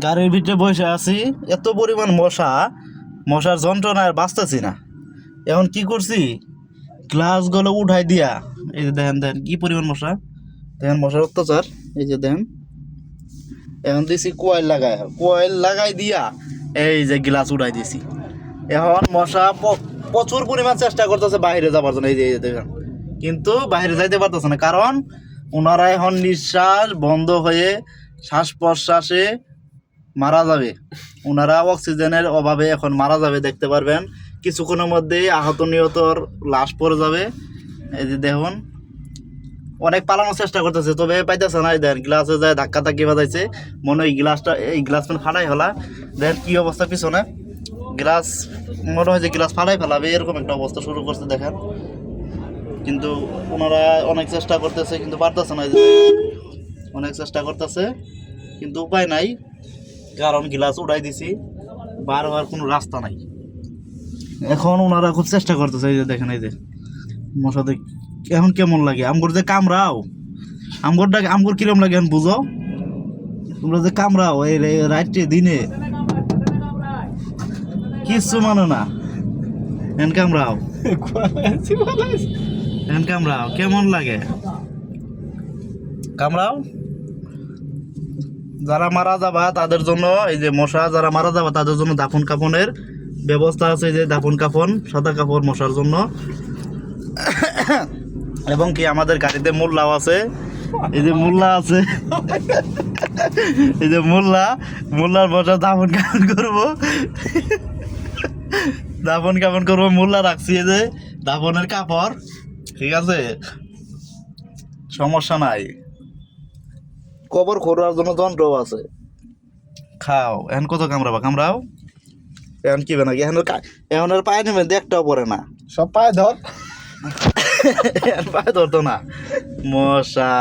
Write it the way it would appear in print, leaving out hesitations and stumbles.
গাড়ির ভিতরে বসে আছি, এত পরিমাণ মশা, মশার যন্ত্রণায় বাঁচতেছি না। এখন কি করছি, গ্লাসগুলো উঠাই দিয়া, এই যে দেখেন দেখেন কি পরিমাণ মশা, দেখেন মশার অত্যাচার, এই যে দেখেন। এখন দিছি কয়েল লাগাই দিয়া এই যে গ্লাস উঠাই দিছি। এখন মশা প্রচুর পরিমাণ চেষ্টা করতেছে বাইরে যাবার জন্য, এই যে দেখেন, কিন্তু বাইরে যাইতে পারতেছে না, কারণ ওনারা এখন নিঃশ্বাস বন্ধ হয়ে শ্বাস প্রশ্বাসে মারা যাবে। ওনারা অক্সিজেনের অভাবে এখন মারা যাবে, দেখতে পারবেন কিছুক্ষণের মধ্যেই আহত নিহতর লাশ পড়ে যাবে। এই যে দেখুন, অনেক পালানোর চেষ্টা করতেছে, তবে পাইতেছে না। দেখেন গ্লাসে যায় ধাক্কা ধাক্কি বাজাইছে, মনে হয় এই গ্লাস ফাটাই ফেলা। দেখেন কি অবস্থা, পিছনে গ্লাস মনে হয় যে গ্লাস ফাটাই ফেলাবে, এরকম একটা অবস্থা শুরু করছে দেখেন। কিন্তু ওনারা অনেক চেষ্টা করতেছে, কিন্তু পারতেছে না। অনেক চেষ্টা করতেছে কিন্তু উপায় নাই, কারণ গ্লাস উঠাই দিছি, বার হওয়ার কোনো রাস্তা নাই। এখন ওনারা খুব চেষ্টা করতেছে, এই যে দেখেন, এই যে মশাতে এখন কেমন লাগে আমগর যে কামড়াও, আমগর কিরম লাগে এখন বুঝো। তোমরা যে কামড়াও এই রাত্রে দিনে কিচ্ছু মানে না, এখন কামড়াও কেমন লাগে, কামড়াও। যারা মারা যাবা তাদের জন্য, এই যে মশা যারা মারা যাবা তাদের জন্য দাফন কাফনের ব্যবস্থা আছে, যে দাফন কাফন সাদা কাপড় মশার জন্য। এবং কি আমাদের গাড়িতে মোল্লাও আছে, এই যে মোল্লা আছে, এই যে মোল্লার মশা দাফন কাফন করবো, মোল্লা রাখছি, এই যে দাফনের কাপড়, ঠিক আছে, সমস্যা নাই। কবর খোঁড়ার জন্য যন্ত্রও আছে। খাও এখন কত কামড়াও এখন কি নাকি, এখন আর পায়ে নেবেন একটাও পরে না, সব পায়ে ধর। পায়ে ধরতো না মশা।